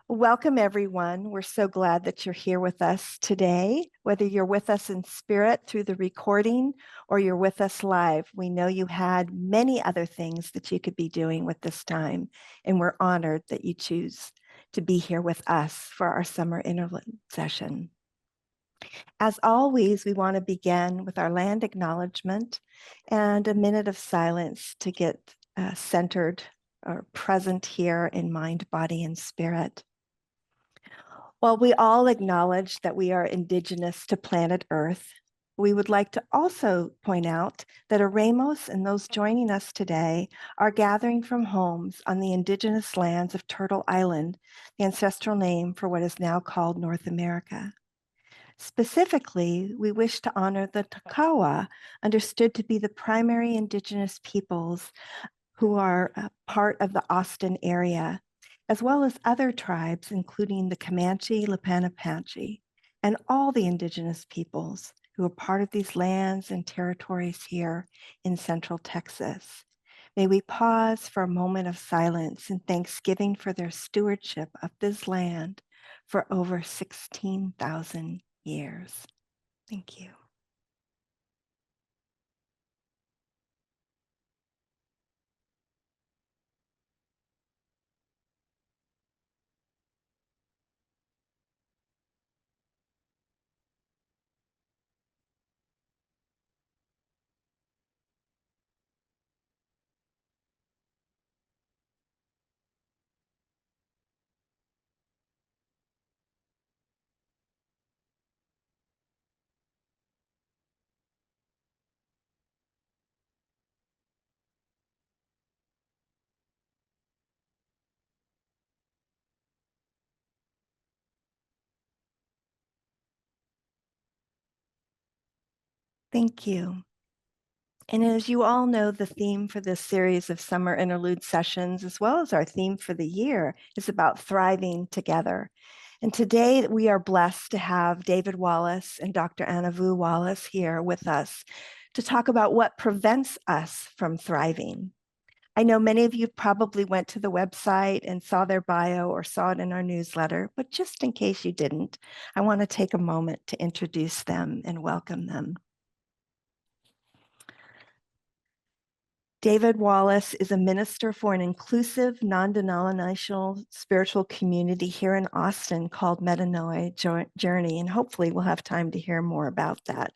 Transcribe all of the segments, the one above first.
Welcome, everyone. We're so glad that you're here with us today. Whether you're with us in spirit through the recording or you're with us live, we know you had many other things that you could be doing with this time, and we're honored that you choose to be here with us for our summer interlude session. As always, we want to begin with our land acknowledgement and a minute of silence to get centered or present here in mind, body, and spirit. While we all acknowledge that we are indigenous to planet Earth, we would like to also point out that Eremos and those joining us today are gathering from homes on the indigenous lands of Turtle Island, the ancestral name for what is now called North America. Specifically, we wish to honor the Takawa, understood to be the primary indigenous peoples who are part of the Austin area, as well as other tribes, including the Comanche, Lepanapantche, and all the indigenous peoples who are part of these lands and territories here in Central Texas. May we pause for a moment of silence and thanksgiving for their stewardship of this land for over 16,000 years. Thank you. Thank you. And as you all know, the theme for this series of summer interlude sessions, as well as our theme for the year, is about thriving together. And today we are blessed to have David Wallace and Dr. Anna Vu Wallace here with us to talk about what prevents us from thriving. I know many of you probably went to the website and saw their bio or saw it in our newsletter, but just in case you didn't, I want to take a moment to introduce them and welcome them. David Wallace is a minister for an inclusive, non-denominational spiritual community here in Austin called Metanoia Journey, and hopefully we'll have time to hear more about that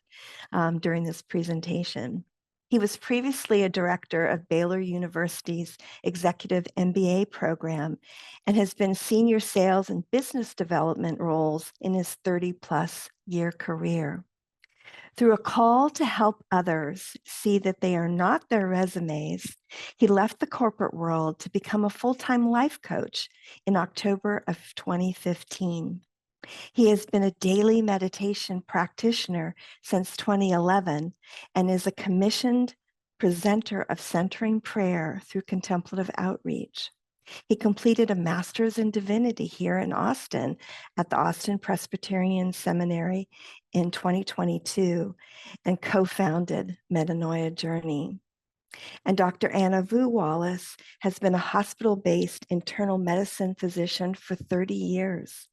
during this presentation. He was previously a director of Baylor University's executive MBA program and has been senior sales and business development roles in his 30-plus year career. Through a call to help others see that they are not their resumes, he left the corporate world to become a full-time life coach in October of 2015. He has been a daily meditation practitioner since 2011 and is a commissioned presenter of centering prayer through contemplative outreach. He completed a master's in divinity here in Austin at the Austin Presbyterian Seminary in 2022 and co-founded Metanoia Journey. And Dr. Anna Vu Wallace has been a hospital-based internal medicine physician for 30 years.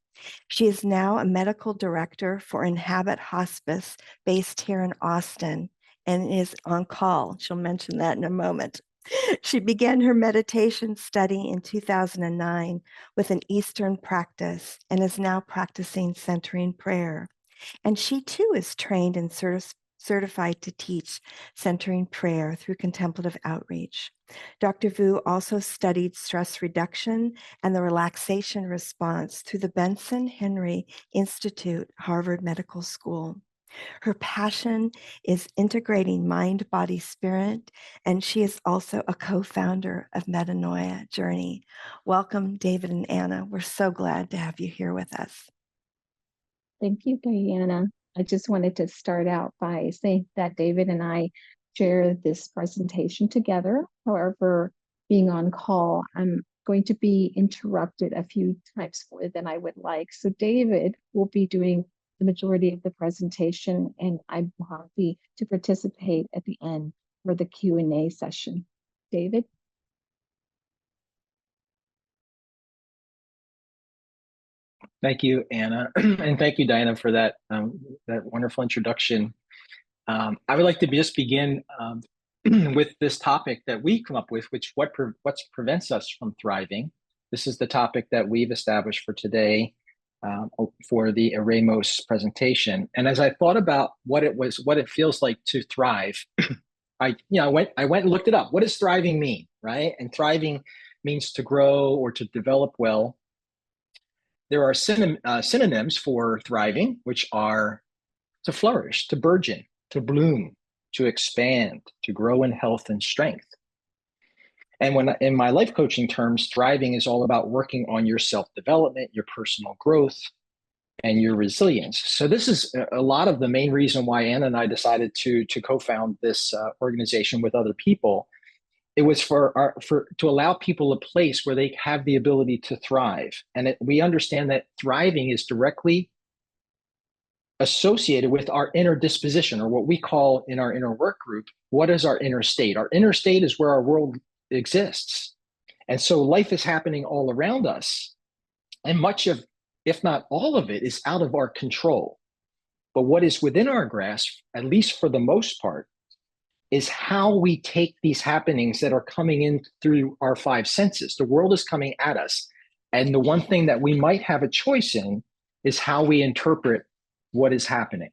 She is now a medical director for Inhabit Hospice based here in Austin and is on call. She'll mention that in a moment. She began her meditation study in 2009 with an Eastern practice and is now practicing centering prayer. And she too is trained and certified to teach centering prayer through contemplative outreach. Dr. Vu also studied stress reduction and the relaxation response through the Benson Henry Institute, Harvard Medical School. Her passion is integrating mind, body, spirit, and she is also a co-founder of Metanoia Journey. Welcome, David and Anna. We're so glad to have you here with us. Thank you, Diana. I just wanted to start out by saying that David and I share this presentation together. However, being on call, I'm going to be interrupted a few times more than I would like. So David will be doing the majority of the presentation, and I'm happy to participate at the end for the Q&A session. David? Thank you, Anna, and thank you, Diana, for that wonderful introduction. I would like to just begin with this topic that we come up with, which what prevents us from thriving. This is the topic that we've established for today for the Eremos presentation. And as I thought about what it feels like to thrive, I went and looked it up. What does thriving mean, right? And thriving means to grow or to develop well. There are synonyms for thriving, which are to flourish, to burgeon, to bloom, to expand, to grow in health and strength. And when in my life coaching terms, thriving is all about working on your self-development, your personal growth, and your resilience. So this is a lot of the main reason why Anna and I decided to co-found this organization with other people. It was to allow people a place where they have the ability to thrive. And we understand that thriving is directly associated with our inner disposition, or what we call in our inner work group, what is our inner state? Our inner state is where our world exists. And so life is happening all around us. And much of, if not all of it, is out of our control. But what is within our grasp, at least for the most part, is how we take these happenings that are coming in through our five senses. The world is coming at us. And the one thing that we might have a choice in is how we interpret what is happening.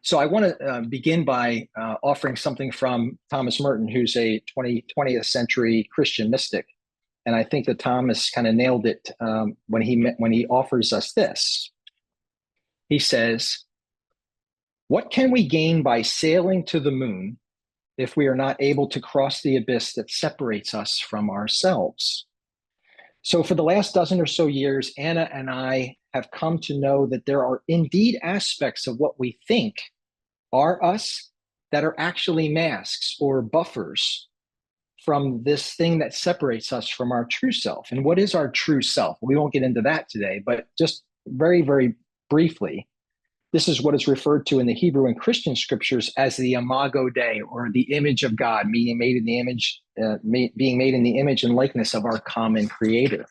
So I want to begin by offering something from Thomas Merton, who's a 20th century Christian mystic. And I think that Thomas kind of nailed it when he offers us this. He says, "What can we gain by sailing to the moon if we are not able to cross the abyss that separates us from ourselves?" So for the last dozen or so years, Anna and I have come to know that there are indeed aspects of what we think are us that are actually masks or buffers from this thing that separates us from our true self. And what is our true self? We won't get into that today, but just very, very briefly, this is what is referred to in the Hebrew and Christian scriptures as the imago Dei, or the image of God, being made in the image and likeness of our common creator.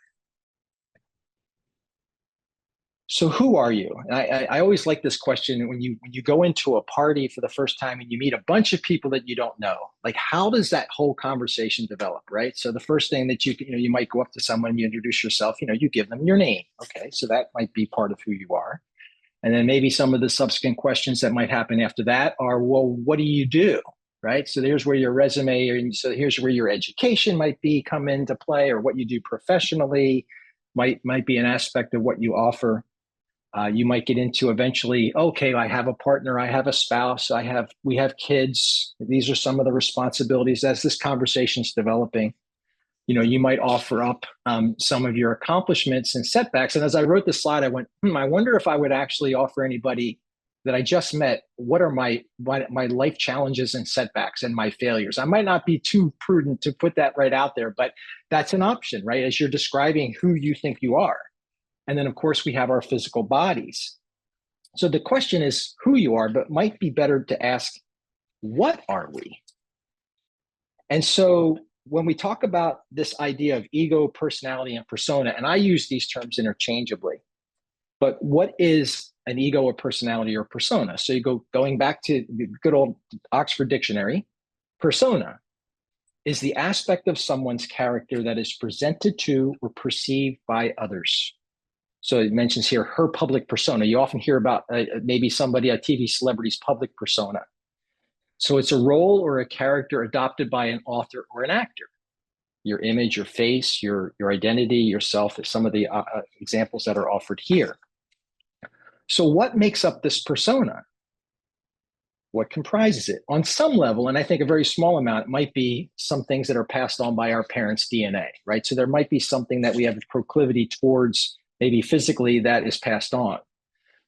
So who are you? And I always like this question when you go into a party for the first time and you meet a bunch of people that you don't know. Like, how does that whole conversation develop, right? So the first thing that you might go up to someone, you introduce yourself, you give them your name. Okay, so that might be part of who you are. And then maybe some of the subsequent questions that might happen after that are, well, what do you do? Right? So there's where your resume, and so here's where your education might come into play, or what you do professionally might be an aspect of what you offer. You might get into eventually, okay, I have a partner, I have a spouse, we have kids. These are some of the responsibilities as this conversation's developing. You might offer up some of your accomplishments and setbacks. And as I wrote this slide, I went, I wonder if I would actually offer anybody that I just met, what are my life challenges and setbacks and my failures? I might not be too prudent to put that right out there, but that's an option, right? As you're describing who you think you are. And then, of course, we have our physical bodies. So the question is who you are, but might be better to ask, what are we? And so when we talk about this idea of ego, personality, and persona, and I use these terms interchangeably, but what is an ego, a personality, or persona? So going back to the good old Oxford Dictionary, persona is the aspect of someone's character that is presented to or perceived by others. So it mentions here her public persona. You often hear about maybe a TV celebrity's public persona. So it's a role or a character adopted by an author or an actor. Your image, your face, your identity, yourself is some of the examples that are offered here. So what makes up this persona? What comprises it? On some level, and I think a very small amount, it might be some things that are passed on by our parents' DNA, right? So there might be something that we have a proclivity towards, maybe physically, that is passed on.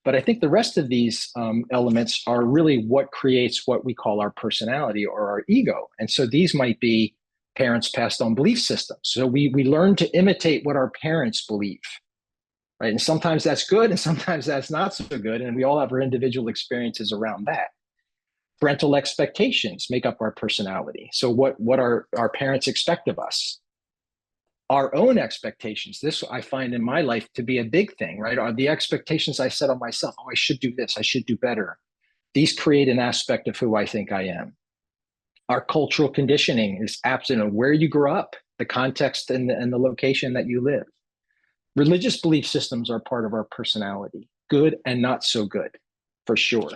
But I think the rest of these elements are really what creates what we call our personality or our ego. And so these might be parents' passed on belief systems. So we learn to imitate what our parents believe, right? And sometimes that's good and sometimes that's not so good. And we all have our individual experiences around that. Parental expectations make up our personality. So what our parents expect of us. our own expectations. This I find in my life to be a big thing, right? Are the expectations I set on myself. Oh, I should do this. I should do better. These create an aspect of who I think I am. Our cultural conditioning is absent of where you grew up, the context and the location that you live. Religious belief systems are part of our personality, good and not so good, for sure.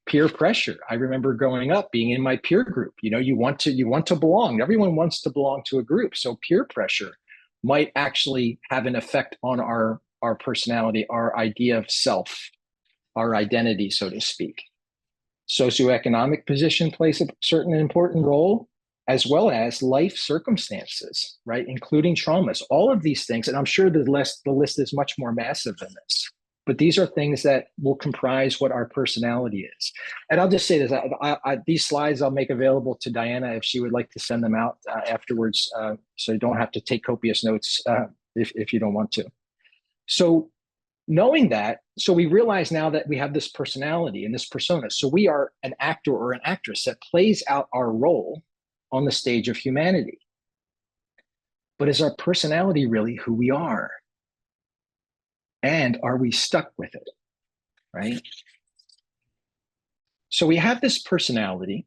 Peer pressure. I remember growing up being in my peer group. You want to belong. Everyone wants to belong to a group. So peer pressure might actually have an effect on our personality, our idea of self, our identity, so to speak. Socioeconomic position plays a certain important role, as well as life circumstances, right? Including traumas, all of these things. And I'm sure the list is much more massive than this, but these are things that will comprise what our personality is. And I'll just say this, these slides I'll make available to Diana if she would like to send them out afterwards, so you don't have to take copious notes if you don't want to. So knowing that, so we realize now that we have this personality and this persona. So we are an actor or an actress that plays out our role on the stage of humanity. But is our personality really who we are? And are we stuck with it, right? So we have this personality,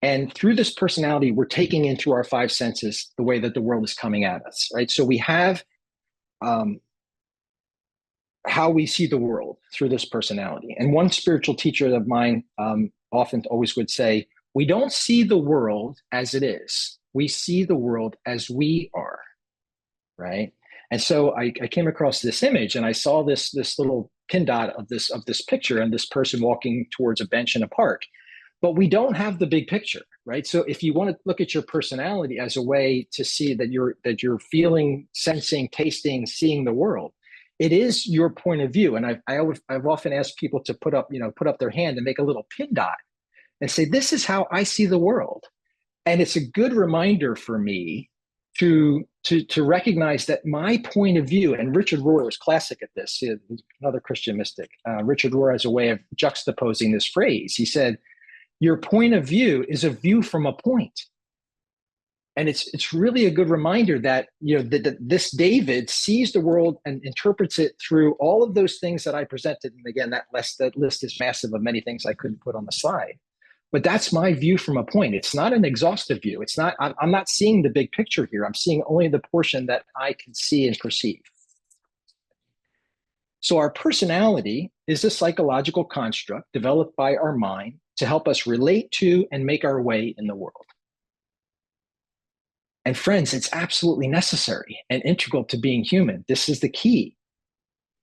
and through this personality, we're taking into our five senses the way that the world is coming at us, right? So we have how we see the world through this personality. And one spiritual teacher of mine often always would say, we don't see the world as it is. We see the world as we are, right? And so I came across this image, and I saw this little pin dot of this picture, and this person walking towards a bench in a park. But we don't have the big picture, right? So if you want to look at your personality as a way to see that you're feeling, sensing, tasting, seeing the world, it is your point of view. And I've often asked people to put up their hand and make a little pin dot and say, this is how I see the world. And it's a good reminder for me to recognize that my point of view, and Richard Rohr was classic at this, another Christian mystic. Richard Rohr has a way of juxtaposing this phrase. He said, your point of view is a view from a point. And it's really a good reminder that, that this David sees the world and interprets it through all of those things that I presented. And again, that list is massive of many things I couldn't put on the slide. But that's my view from a point. It's not an exhaustive view. I'm not seeing the big picture here. I'm seeing only the portion that I can see and perceive. So our personality is a psychological construct developed by our mind to help us relate to and make our way in the world. And friends, it's absolutely necessary and integral to being human. This is the key.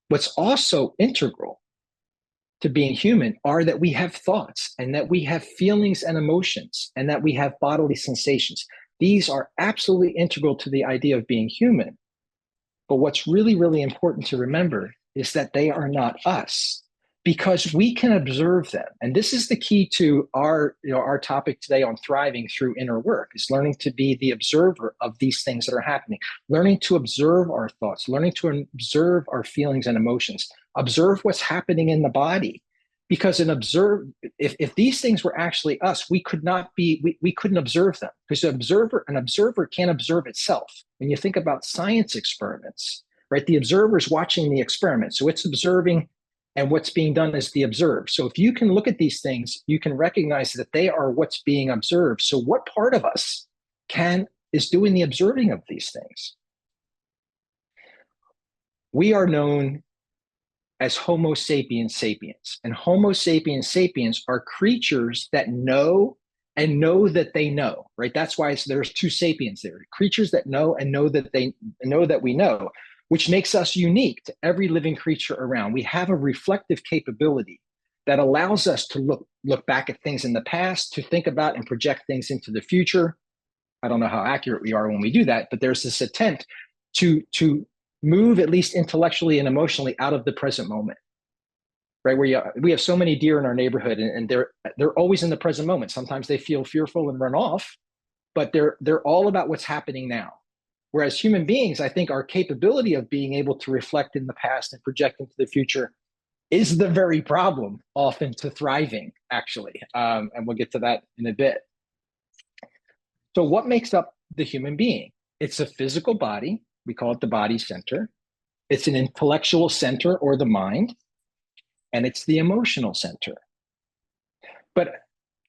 What's also integral to being human are that we have thoughts, and that we have feelings and emotions, and that we have bodily sensations. These are absolutely integral to the idea of being human. But what's really, really important to remember is that they are not us, because we can observe them. And this is the key to our topic today on thriving through inner work, is learning to be the observer of these things that are happening, learning to observe our thoughts, learning to observe our feelings and emotions, observe what's happening in the body. Because if these things were actually us, we couldn't observe them, because an observer can't observe itself. When you think about science experiments, right, the observer is watching the experiment. So it's observing, and what's being done is the observed. So if you can look at these things, you can recognize that they are what's being observed. So what part of us is doing the observing of these things? We are known as Homo sapiens sapiens. And Homo sapiens sapiens are creatures that know and know that they know, right? That's why there's two sapiens there, creatures that know and know that they know that we know, which makes us unique to every living creature around. We have a reflective capability that allows us to look back at things in the past, to think about and project things into the future. I don't know how accurate we are when we do that, but there's this attempt to move, at least intellectually and emotionally, out of the present moment, right? Where we have so many deer in our neighborhood, and they're always in the present moment. Sometimes they feel fearful and run off, but they're all about what's happening now. Whereas human beings, I think our capability of being able to reflect in the past and project into the future is the very problem often to thriving, actually. And we'll get to that in a bit. So what makes up the human being? It's a physical body. We call it the body center. It's an intellectual center, or the mind, and it's the emotional center. But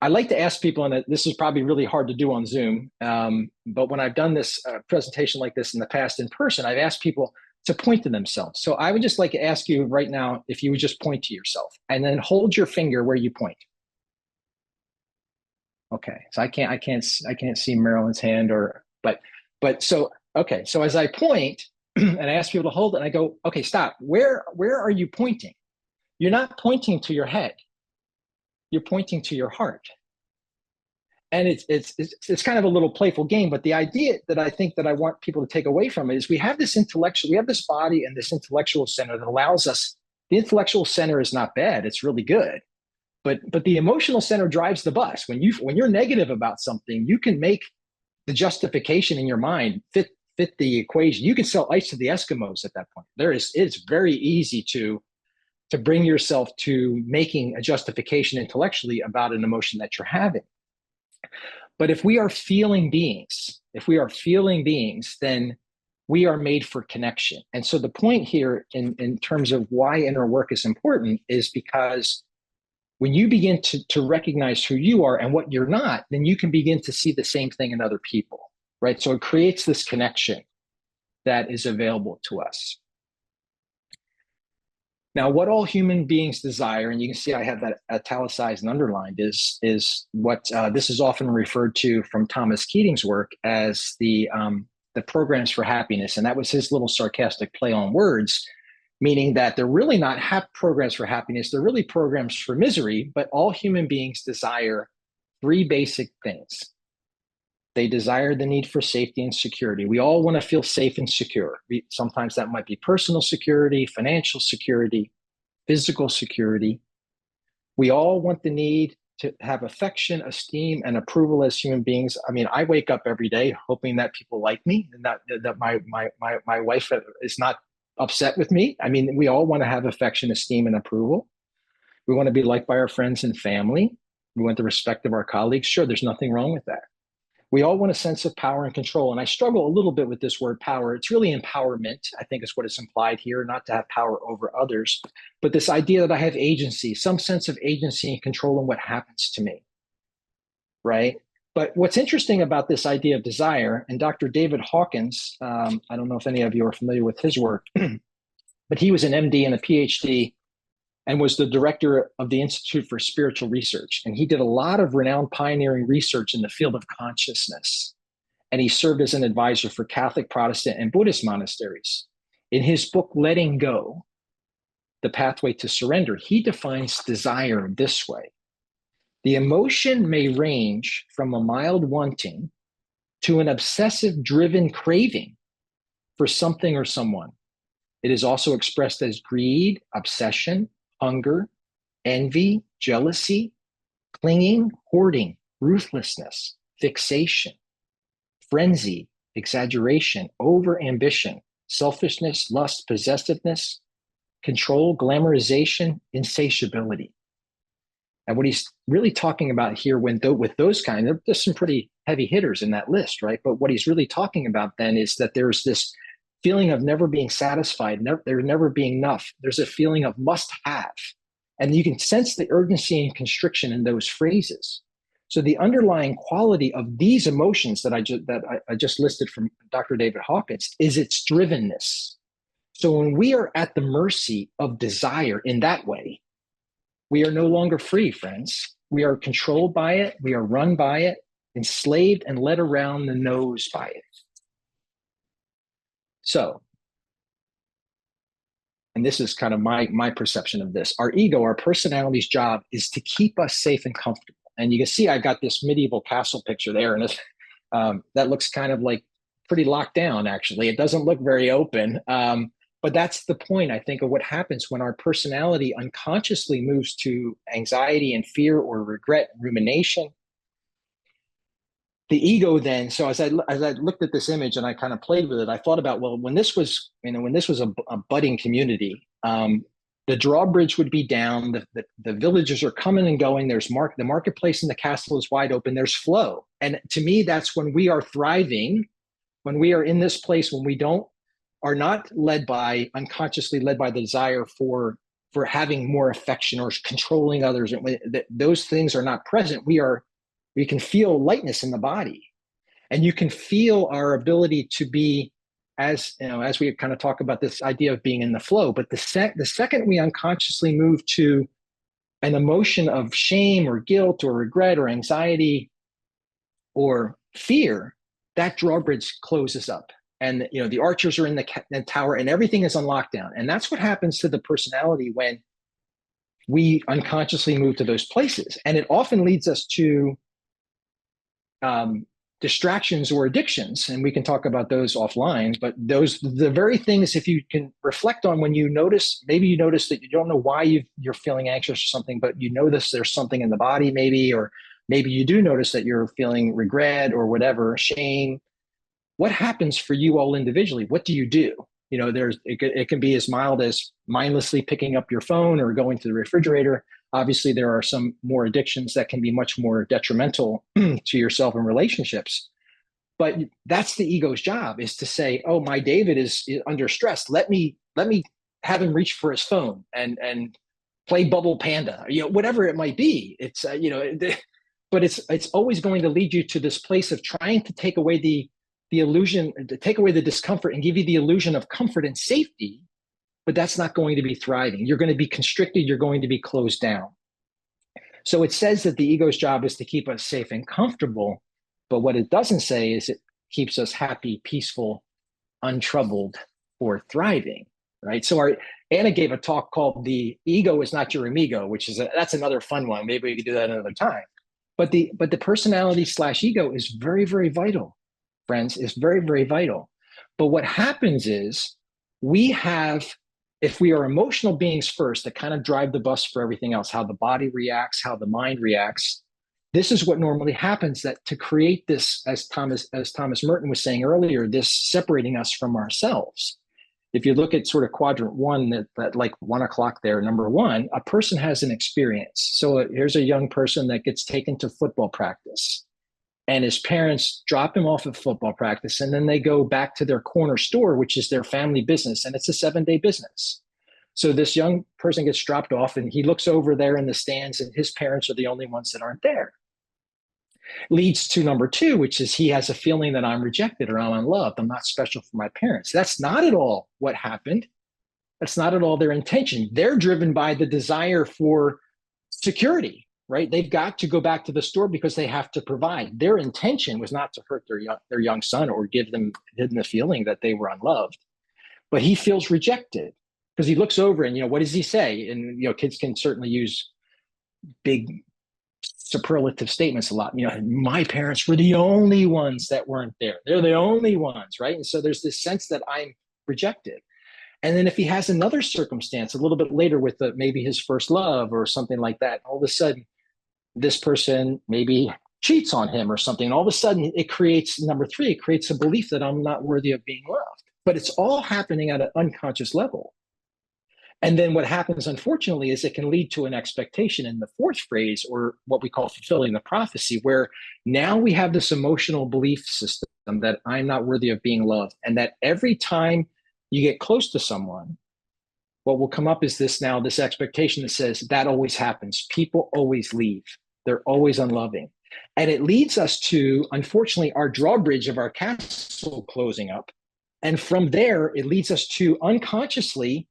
I like to ask people, and this is probably really hard to do on Zoom, but when I've done this presentation like this in the past in person, I've asked people to point to themselves. So I would just like to ask you right now, if you would just point to yourself and then hold your finger where you point. Okay, so I can't see Marilyn's hand, but so, okay, so as I point and I ask people to hold it, and I go, okay, stop. Where are you pointing? You're not pointing to your head. You're pointing to your heart. And it's kind of a little playful game, but the idea that I think that I want people to take away from it is we have this body and this intellectual center that allows us. The intellectual center is not bad, it's really good. But the emotional center drives the bus. When you're negative about something, you can make the justification in your mind fit the equation. You can sell ice to the Eskimos at that point. It's very easy to bring yourself to making a justification intellectually about an emotion that you're having. But if we are feeling beings, then we are made for connection. And so the point here in terms of why inner work is important is because when you begin to recognize who you are and what you're not, then you can begin to see the same thing in other people, right? So it creates this connection that is available to us. Now, what all human beings desire, and you can see I have that italicized and underlined, is what this is often referred to from Thomas Keating's work as the programs for happiness. And that was his little sarcastic play on words, meaning that they're really not programs for happiness, they're really programs for misery, but all human beings desire three basic things. They desire the need for safety and security. We all want to feel safe and secure. Sometimes that might be personal security, financial security, physical security. We all want the need to have affection, esteem, and approval as human beings. I mean, I wake up every day hoping that people like me and that my wife is not upset with me. I mean, we all want to have affection, esteem, and approval. We want to be liked by our friends and family. We want the respect of our colleagues. Sure, there's nothing wrong with that. We all want a sense of power and control. And I struggle a little bit with this word power. It's really empowerment, I think is what is implied here, not to have power over others, but this idea that I have agency, some sense of agency and control in what happens to me, right? But what's interesting about this idea of desire, and Dr. David Hawkins, I don't know if any of you are familiar with his work, but he was an MD and a PhD and was the director of the Institute for Spiritual Research. And he did a lot of renowned pioneering research in the field of consciousness. And he served as an advisor for Catholic, Protestant, and Buddhist monasteries. In his book, Letting Go, The Pathway to Surrender, he defines desire this way. The emotion may range from a mild wanting to an obsessive driven craving for something or someone. It is also expressed as greed, obsession, hunger, envy, jealousy, clinging, hoarding, ruthlessness, fixation, frenzy, exaggeration, overambition, selfishness, lust, possessiveness, control, glamorization, insatiability. And what he's really talking about here with those kind, there's some pretty heavy hitters in that list, right? But what he's really talking about then is that there's this feeling of never being satisfied, there never being enough. There's a feeling of must have. And you can sense the urgency and constriction in those phrases. So the underlying quality of these emotions that I just listed from Dr. David Hawkins is its drivenness. So when we are at the mercy of desire in that way, we are no longer free, friends. We are controlled by it. We are run by it, enslaved and led around the nose by it. So, and this is kind of my perception of this, our ego, our personality's job is to keep us safe and comfortable. And you can see I've got this medieval castle picture there, and that looks kind of like pretty locked down, actually. It doesn't look very open, but that's the point, I think, of what happens when our personality unconsciously moves to anxiety and fear or regret, rumination. The ego then, so as I looked at this image and I kind of played with it, I thought about, well, when this was a budding community, the drawbridge would be down, the villagers are coming and going, the marketplace and the castle is wide open, there's flow. And to me, that's when we are thriving when we are in this place, when we are not led by, unconsciously led by the desire for having more affection or controlling others, and those things are not present, we can feel lightness in the body, and you can feel our ability to be, as you know, as we kind of talk about this idea of being in the flow. But the second we unconsciously move to an emotion of shame or guilt or regret or anxiety or fear, that drawbridge closes up, and the archers are in the tower, and everything is on lockdown. And that's what happens to the personality when we unconsciously move to those places. And it often leads us to distractions or addictions, and we can talk about those offline. But the very things, if you can reflect on, when maybe you notice that you don't know why you're feeling anxious or something, but you notice there's something in the body, maybe, or maybe you do notice that you're feeling regret or whatever, shame. What happens for you all individually? What do you do? It can be as mild as mindlessly picking up your phone or going to the refrigerator. Obviously, there are some more addictions that can be much more detrimental to yourself and relationships. But that's the ego's job, is to say, oh, my David is under stress. Let me have him reach for his phone and play Bubble Panda, whatever it might be. It's, but it's always going to lead you to this place of trying to take away the illusion, to take away the discomfort and give you the illusion of comfort and safety. But that's not going to be thriving. You're going to be constricted. You're going to be closed down. So it says that the ego's job is to keep us safe and comfortable. But what it doesn't say is it keeps us happy, peaceful, untroubled, or thriving, right? So Anna gave a talk called "The Ego Is Not Your Amigo," that's another fun one. Maybe we could do that another time. But the personality / ego is very, very vital, friends. Is very, very vital. But what happens is if we are emotional beings first, that kind of drive the bus for everything else, how the body reacts, how the mind reacts. This is what normally happens, that to create this, as Thomas Merton was saying earlier, this separating us from ourselves. If you look at sort of quadrant one, that like 1 o'clock there, number one, a person has an experience. So here's a young person that gets taken to football practice, and his parents drop him off at football practice, and then they go back to their corner store, which is their family business, and it's a 7-day business. So this young person gets dropped off, and he looks over there in the stands, and his parents are the only ones that aren't there. Leads to number two, which is he has a feeling that I'm rejected or I'm unloved. I'm not special for my parents. That's not at all what happened. That's not at all their intention. They're driven by the desire for security, right? They've got to go back to the store because they have to provide. Their intention was not to hurt their young son or give them the feeling that they were unloved. But he feels rejected because he looks over and, what does he say? And, kids can certainly use big superlative statements a lot. My parents were the only ones that weren't there. They're the only ones, right? And so there's this sense that I'm rejected. And then if he has another circumstance a little bit later with maybe his first love or something like that, all of a sudden this person maybe cheats on him or something. All of a sudden it creates, number three, it creates a belief that I'm not worthy of being loved. But it's all happening at an unconscious level. And then what happens, unfortunately, is it can lead to an expectation in the fourth phrase, or what we call fulfilling the prophecy, where now we have this emotional belief system that I'm not worthy of being loved. And that every time you get close to someone, what will come up is this expectation that says that always happens. People always leave. They're always unloving. And it leads us to, unfortunately, our drawbridge of our castle closing up. And from there, it leads us to unconsciously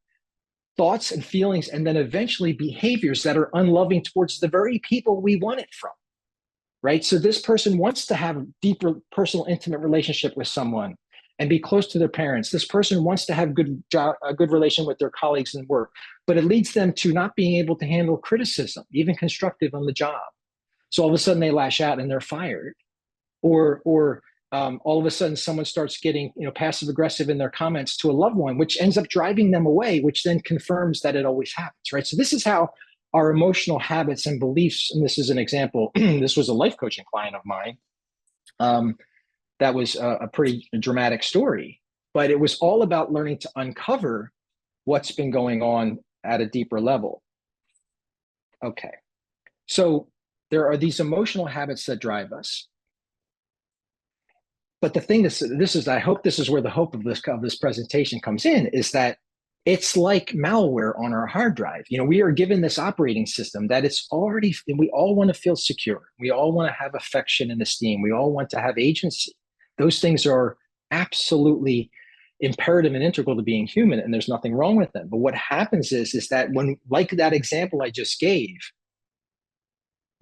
thoughts and feelings, and then eventually behaviors that are unloving towards the very people we want it from, right? So this person wants to have a deeper personal, intimate relationship with someone and be close to their parents. This person wants to have a good relation with their colleagues in work, but it leads them to not being able to handle criticism, even constructive, on the job. So all of a sudden they lash out and they're fired. Or all of a sudden someone starts getting passive aggressive in their comments to a loved one, which ends up driving them away, which then confirms that it always happens, right? So this is how our emotional habits and beliefs, and this is an example, this was a life coaching client of mine, that was a pretty dramatic story, but it was all about learning to uncover what's been going on at a deeper level. Okay, so there are these emotional habits that drive us. But the thing I hope this is where the hope of this presentation comes in, is that it's like malware on our hard drive. We are given this operating system that it's already, and we all want to feel secure. We all want to have affection and esteem. We all want to have agency. Those things are absolutely imperative and integral to being human, and there's nothing wrong with them. But what happens is that when, like that example I just gave,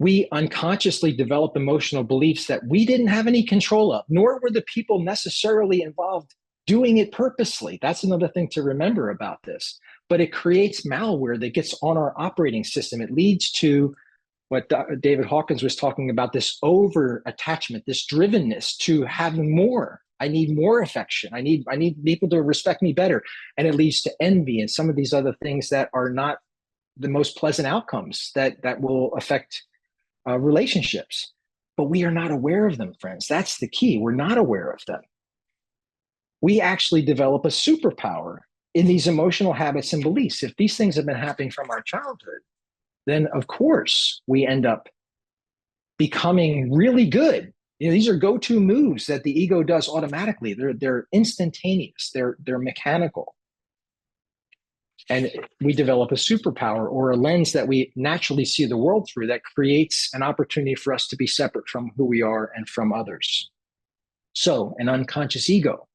we unconsciously develop emotional beliefs that we didn't have any control of, nor were the people necessarily involved doing it purposely. That's another thing to remember about this. But it creates malware that gets on our operating system. It leads to what David Hawkins was talking about, this over attachment, this drivenness to having more. I need more affection. I need people to respect me better. And it leads to envy and some of these other things that are not the most pleasant outcomes that will affect relationships. But we are not aware of them, friends. That's the key. We're not aware of them. We actually develop a superpower in these emotional habits and beliefs. If these things have been happening from our childhood, then of course we end up becoming really good. These are go-to moves that the ego does automatically. They're instantaneous. They're mechanical. And we develop a superpower or a lens that we naturally see the world through that creates an opportunity for us to be separate from who we are and from others. So an unconscious ego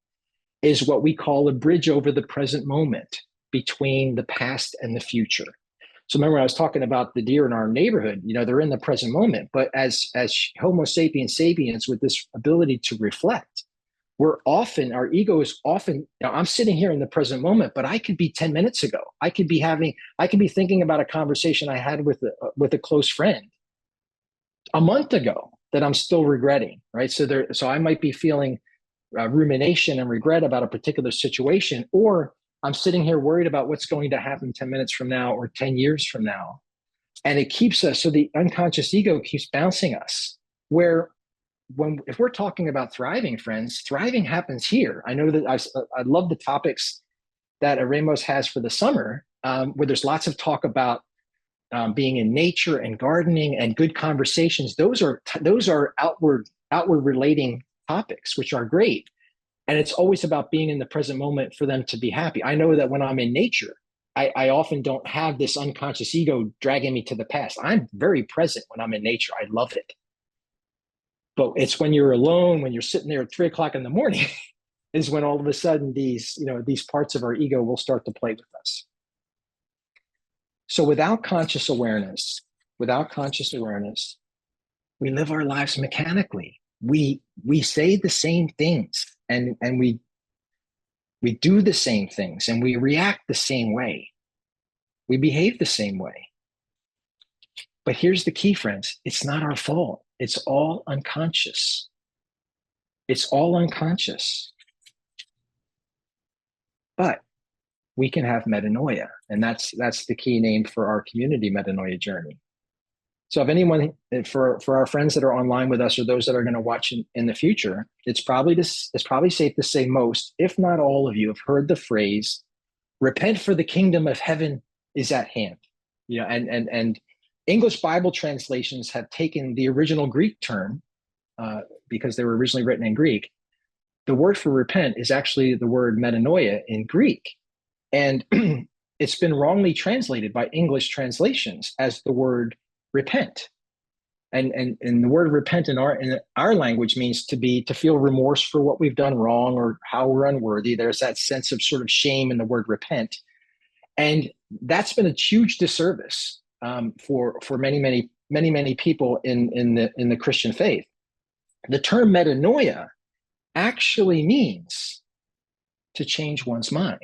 is what we call a bridge over the present moment between the past and the future. So remember, I was talking about the deer in our neighborhood. They're in the present moment, but as Homo sapiens sapiens, with this ability to reflect, our ego is often, I'm sitting here in the present moment, but I could be 10 minutes ago. I could be thinking about a conversation I had with a close friend a month ago that I'm still regretting, right? So I might be feeling rumination and regret about a particular situation, or I'm sitting here worried about what's going to happen 10 minutes from now or 10 years from now. And it keeps us, so the unconscious ego keeps bouncing us, where if we're talking about thriving, friends, thriving happens here. I know that I love the topics that Eremos has for the summer, where there's lots of talk about being in nature and gardening and good conversations. Those are outward relating topics, which are great. And it's always about being in the present moment for them to be happy. I know that when I'm in nature, I often don't have this unconscious ego dragging me to the past. I'm very present when I'm in nature. I love it. But it's when you're alone, when you're sitting there at 3 o'clock in the morning, is when all of a sudden these parts of our ego will start to play with us. So without conscious awareness, we live our lives mechanically. We say the same things and we do the same things and we react the same way. We behave the same way. But here's the key, friends. It's not our fault. It's all unconscious. It's all unconscious. But we can have metanoia, and that's the key name for our community metanoia journey. So if anyone, for our friends that are online with us or those that are going to watch in the future, it's probably safe to say most, if not all of you, have heard the phrase, repent for the kingdom of heaven is at hand. And English Bible translations have taken the original Greek term because they were originally written in Greek. The word for repent is actually the word metanoia in Greek. And it's been wrongly translated by English translations as the word repent. And the word repent in our language means to feel remorse for what we've done wrong or how we're unworthy. There's that sense of sort of shame in the word repent. And that's been a huge disservice for many people in the Christian faith. The term metanoia actually means to change one's mind.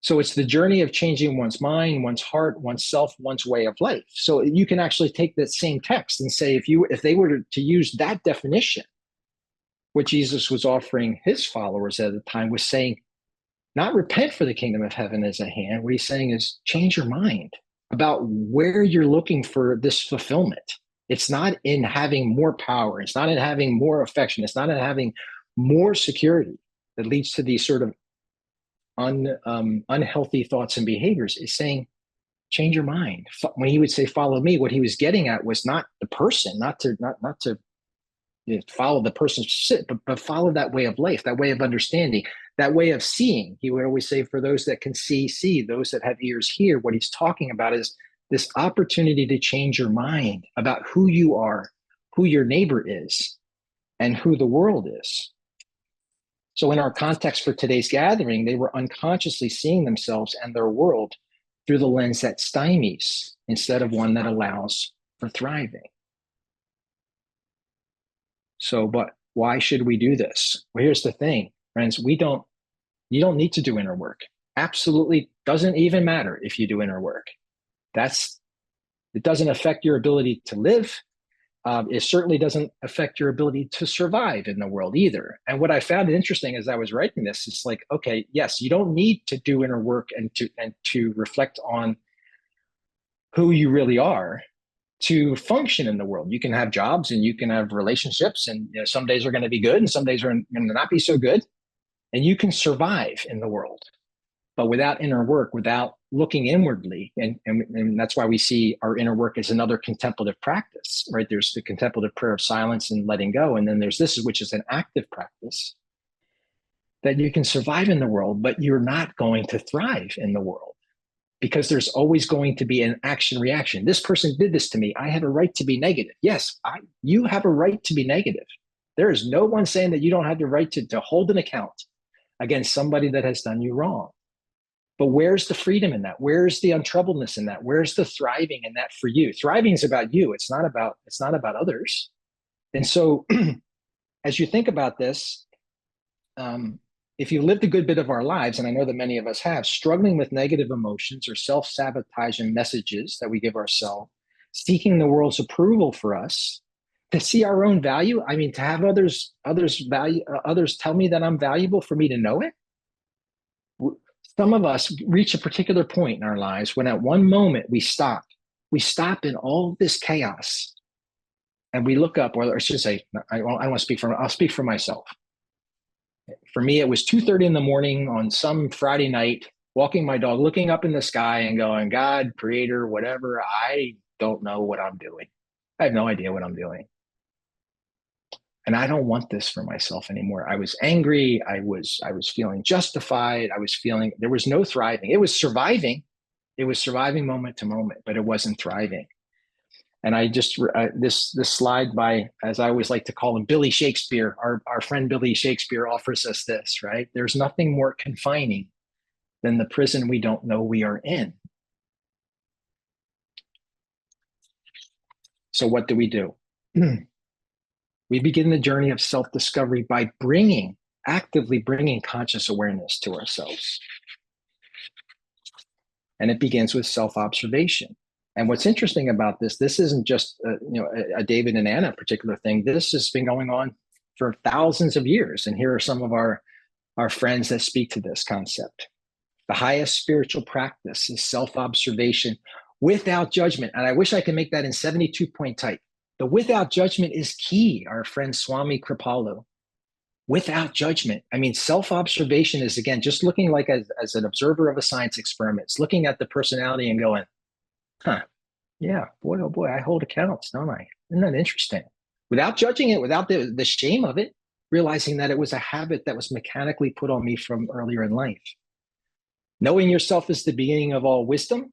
So it's the journey of changing one's mind, one's heart, one's self, one's way of life. So you can actually take that same text and say, if they were to use that definition, what Jesus was offering his followers at the time was saying, not repent for the kingdom of heaven is at hand. What he's saying is change your mind about where you're looking for this fulfillment. It's not in having more power. It's not in having more affection. It's not in having more security that leads to these sort of unhealthy thoughts and behaviors. Is saying, change your mind. When he would say, follow me, what he was getting at was not the person, not to follow the person's sit, but follow that way of life, that way of understanding, that way of seeing. He would always say, for those that can see, those that have ears hear. What he's talking about is this opportunity to change your mind about who you are, who your neighbor is, and who the world is. So in our context for today's gathering, they were unconsciously seeing themselves and their world through the lens that stymies instead of one that allows for thriving. So, but why should we do this? Well, here's the thing, friends, you don't need to do inner work. Absolutely doesn't even matter if you do inner work. It doesn't affect your ability to live. It certainly doesn't affect your ability to survive in the world either. And what I found interesting as I was writing this, it's like, okay, yes, you don't need to do inner work and to reflect on who you really are to function in the world. You can have jobs and you can have relationships, and some days are going to be good and some days are going to not be so good. And you can survive in the world. But without inner work, without looking inwardly, and that's why we see our inner work as another contemplative practice, right? There's the contemplative prayer of silence and letting go. And then there's this, which is an active practice, that you can survive in the world, but you're not going to thrive in the world because there's always going to be an action reaction. This person did this to me. I have a right to be negative. Yes, you have a right to be negative. There is no one saying that you don't have the right to hold an account against somebody that has done you wrong. But where's the freedom in that? Where's the untroubledness in that? Where's the thriving in that for you? Thriving is about you. It's not about others. And so as you think about this, if you lived a good bit of our lives, and I know that many of us have, struggling with negative emotions or self-sabotaging messages that we give ourselves, seeking the world's approval for us, to see our own value, I mean, to have others tell me that I'm valuable for me to know it. Some of us reach a particular point in our lives when at one moment we stop in all this chaos and we look up, or I should say, I don't want to speak for, I'll speak for myself. For me, it was 2:30 in the morning on some Friday night, walking my dog, looking up in the sky and going, God, creator, whatever, I don't know what I'm doing. I have no idea what I'm doing. And I don't want this for myself anymore. I was angry. I was feeling justified. I was feeling there was no thriving. It was surviving. It was surviving moment to moment, but it wasn't thriving. And I just, this slide by, as I always like to call him, Billy Shakespeare, our friend Billy Shakespeare offers us this, right? There's nothing more confining than the prison we don't know we are in. So what do? We begin the journey of self-discovery by actively bringing conscious awareness to ourselves. And it begins with self-observation. And what's interesting about this isn't just a David and Anna particular thing. This has been going on for thousands of years. And here are some of our friends that speak to this concept. The highest spiritual practice is self-observation without judgment. And I wish I could make that in 72-point type. The without judgment is key, our friend Swami Kripalu. Without judgment. I mean, self-observation is, again, just looking like as an observer of a science experiment. It's looking at the personality and going, yeah, boy, oh boy, I hold accounts, don't I? Isn't that interesting? Without judging it, without the shame of it, realizing that it was a habit that was mechanically put on me from earlier in life. Knowing yourself is the beginning of all wisdom.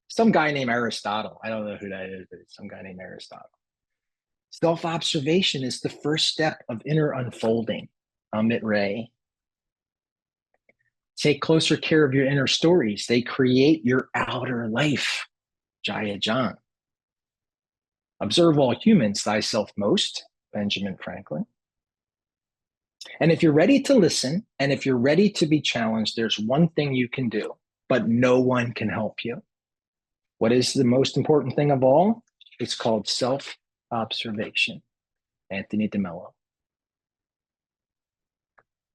Some guy named Aristotle, I don't know who that is, but it's some guy named Aristotle. Self-observation is the first step of inner unfolding. Amit Ray. Take closer care of your inner stories. They create your outer life. Jaya John. Observe all humans, thyself most. Benjamin Franklin. And if you're ready to listen, and if you're ready to be challenged, there's one thing you can do, but no one can help you. What is the most important thing of all? It's called self-observation. Anthony DeMello.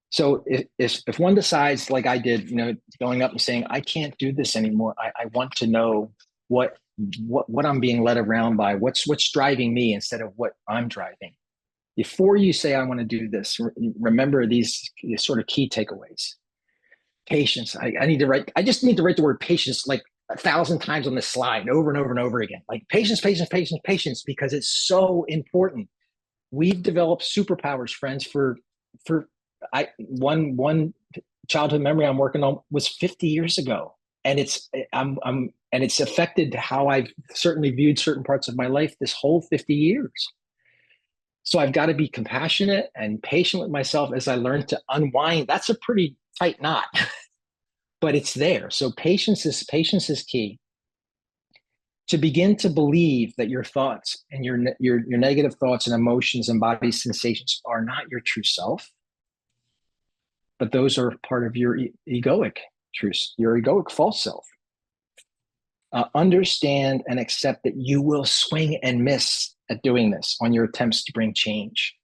So if one decides, like I did, going up and saying, I can't do this anymore. I want to know what I'm being led around by, what's driving me instead of what I'm driving. Before you say, I want to do this, remember these sort of key takeaways. Patience. I just need to write the word patience like 1,000 times on this slide over and over and over again. Like patience, patience, patience, patience, because it's so important. we've developed superpowers, friends, one childhood memory I'm working on was 50 years ago. And it's affected how I've certainly viewed certain parts of my life this whole 50 years. So I've got to be compassionate and patient with myself as I learn to unwind. That's a pretty tight knot, but it's there. So patience is key. To begin to believe that your thoughts and your negative thoughts and emotions and body sensations are not your true self, but those are part of your egoic truth, your egoic false self. Understand and accept that you will swing and miss at doing this on your attempts to bring change,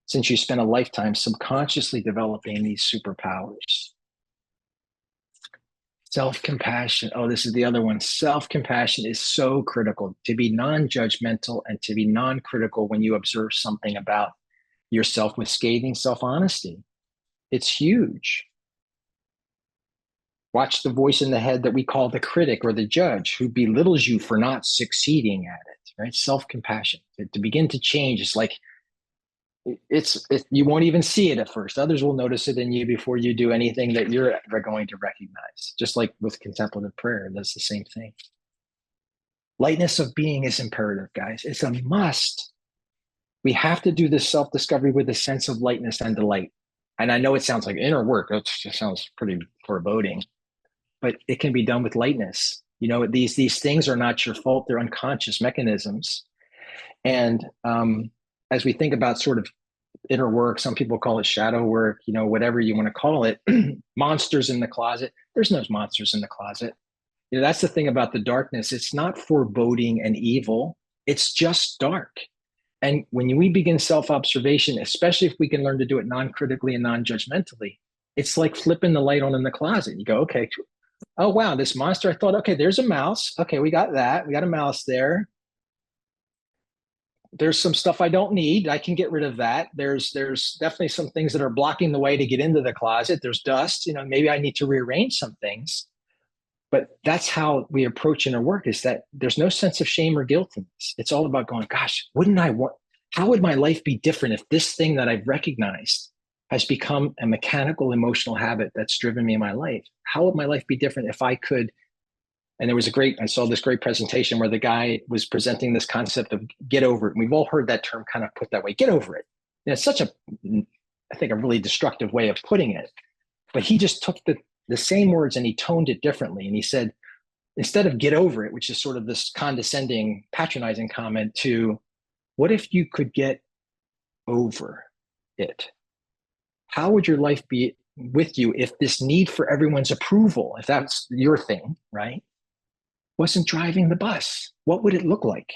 since you spent a lifetime subconsciously developing these superpowers. Self-compassion. Oh, this is the other one. Self-compassion is so critical, to be non-judgmental and to be non-critical when you observe something about yourself with scathing self-honesty. It's huge. Watch the voice in the head that we call the critic or the judge, who belittles you for not succeeding at it, right? Self-compassion. To begin to change, it's like, you won't even see it at first. Others will notice it in you before you do anything that you're ever going to recognize. Just like with contemplative prayer, that's the same thing. Lightness of being is imperative, guys. It's a must. We have to do this self-discovery with a sense of lightness and delight. And I know it sounds like inner work. It just sounds pretty foreboding, but it can be done with lightness. You know, these things are not your fault. They're unconscious mechanisms. And as we think about sort of inner work, some people call it shadow work, you know, whatever you want to call it, monsters in the closet. There's no monsters in the closet. You know, that's the thing about the darkness. It's not foreboding and evil. It's just dark. And when we begin self-observation, especially if we can learn to do it non-critically and non-judgmentally, it's like flipping the light on in the closet. You go, okay, oh, wow, this monster, I thought, okay, there's a mouse. Okay, we got that. We got a mouse there. There's some stuff I don't need. I can get rid of that. There's definitely some things that are blocking the way to get into the closet. There's dust, you know, maybe I need to rearrange some things. But that's how we approach inner work, is that there's no sense of shame or guilt in this. It's all about going, gosh, how would my life be different if this thing that I've recognized has become a mechanical emotional habit that's driven me in my life? How would my life be different if I could? And I saw this great presentation where the guy was presenting this concept of get over it. And we've all heard that term kind of put that way, get over it. And it's such I think a really destructive way of putting it. But he just took the same words and he toned it differently. And he said, instead of get over it, which is sort of this condescending, patronizing comment, to what if you could get over it? How would your life be with you if this need for everyone's approval, if that's your thing, right, wasn't driving the bus? What would it look like?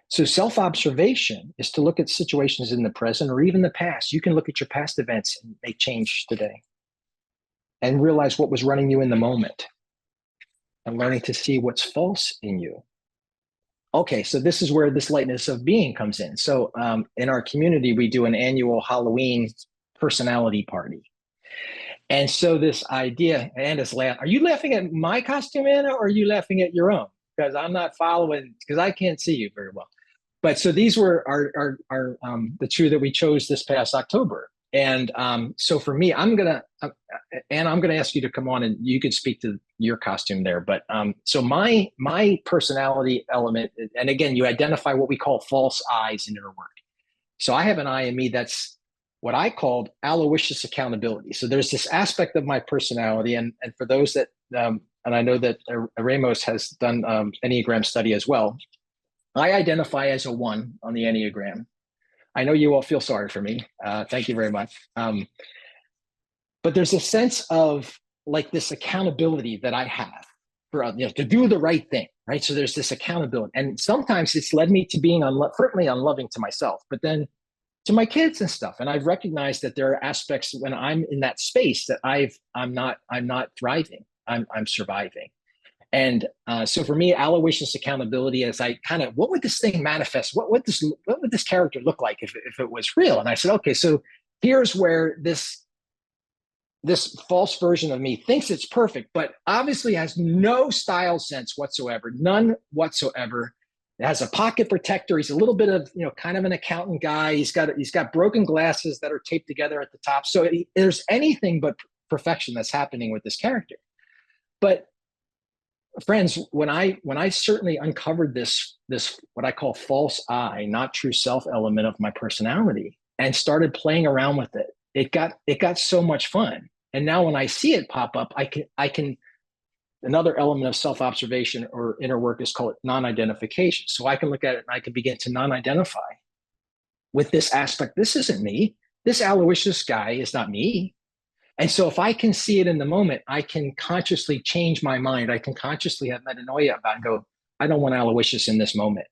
So self-observation is to look at situations in the present or even the past. You can look at your past events and make change today and realize what was running you in the moment and learning to see what's false in you. Okay, so this is where this lightness of being comes in. So in our community, we do an annual Halloween personality party. And so this idea, Anna's laughing. Are you laughing at my costume, Anna, or are you laughing at your own? Because I'm not following, because I can't see you very well. But so these were the two that we chose this past October. And so for me, Anna, I'm gonna ask you to come on and you could speak to your costume there. But so my personality element, and again, you identify what we call false eyes in inner work. So I have an eye in me that's what I called aloysius accountability. So there's this aspect of my personality, and for those that, and I know that Eremos has done Enneagram study as well, I identify as a 1 on the Enneagram. I know you all feel sorry for me. Thank you very much. But there's a sense of like this accountability that I have for, to do the right thing, right? So there's this accountability. And sometimes it's led me to being certainly unloving to myself, but then to my kids and stuff. And I've recognized that there are aspects when I'm in that space that I'm not thriving. I'm surviving. And so for me, aloysius accountability is what would this thing manifest? What would this character look like if it was real? And I said, okay, so here's where this false version of me thinks it's perfect, but obviously has no style sense whatsoever, none whatsoever. has a pocket protector. He's a little bit of, kind of an accountant guy. He's got broken glasses that are taped together at the top. So there's anything but perfection that's happening with this character. But friends, when I certainly uncovered this what I call false I, not true self element of my personality, and started playing around with it, it got so much fun. And now when I see it pop up, I can another element of self-observation or inner work is called non-identification. So I can look at it and I can begin to non-identify with this aspect. This isn't me. This Aloysius guy is not me. And so if I can see it in the moment, I can consciously change my mind. I can consciously have metanoia about it and go, I don't want Aloysius in this moment.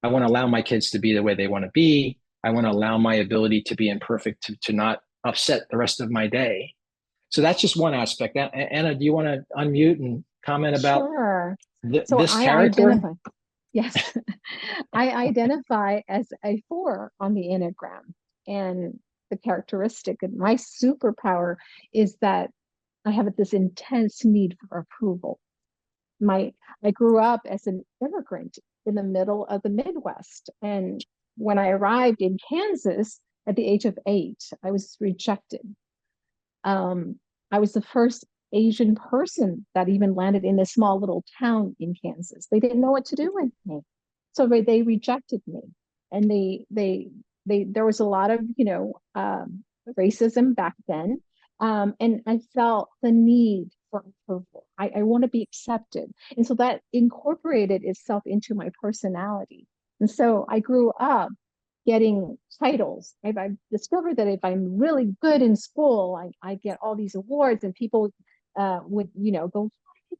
I want to allow my kids to be the way they want to be. I want to allow my ability to be imperfect to not upset the rest of my day. So that's just one aspect. Anna, do you want to unmute and comment about Sure. this character? Yes, I identify as a 4 on the Enneagram, and the characteristic and my superpower is that I have this intense need for approval. I grew up as an immigrant in the middle of the Midwest, and when I arrived in Kansas at the age of 8, I was rejected. I was the first Asian person that even landed in a small little town in Kansas. They didn't know what to do with me, so they rejected me, and there was a lot of racism back then, and I felt the need for approval. I want to be accepted, and so that incorporated itself into my personality. And so I grew up getting titles. I've discovered that if I'm really good in school, I get all these awards, and people would, go,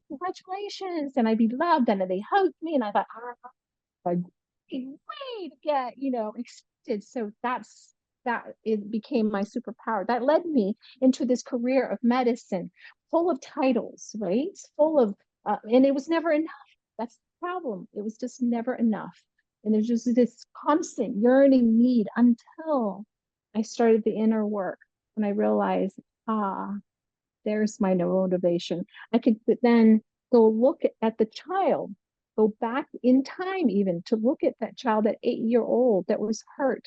congratulations, and I'd be loved, and they hugged me, and I thought, a great way to get, accepted. So it became my superpower. That led me into this career of medicine, full of titles, right? Full of, and it was never enough. That's the problem. It was just never enough. And there's just this constant yearning need until I started the inner work, and I realized, there's my motivation. I could then go look at the child, go back in time even to look at that child at 8-year-old that was hurt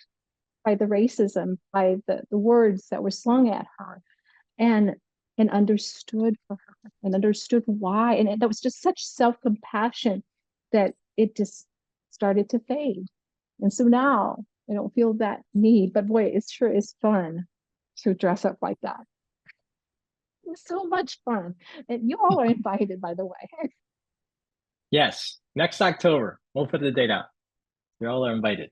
by the racism, by the words that were slung at her, and understood for her and understood why. And that was just such self-compassion that it just started to fade. And so now I don't feel that need, but boy, it sure is fun to dress up like that. It was so much fun. And you all are invited, by the way. Yes, next October. We'll put the date out. You all are invited.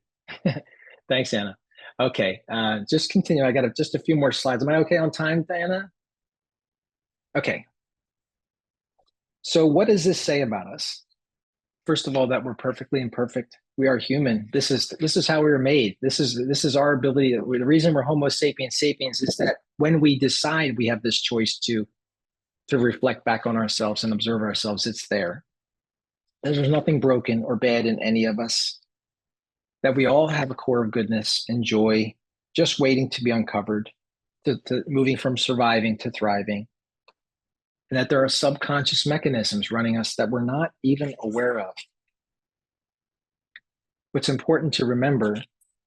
Thanks, Anna. Okay, just continue. I got just a few more slides. Am I okay on time, Diana? Okay. So what does this say about us? First of all, that we're perfectly imperfect. We are human. This is how we were made. This is our ability. The reason we're Homo sapiens sapiens is that when we decide we have this choice to reflect back on ourselves and observe ourselves, it's there. There's nothing broken or bad in any of us. That we all have a core of goodness and joy, just waiting to be uncovered, to moving from surviving to thriving. And that there are subconscious mechanisms running us that we're not even aware of. What's important to remember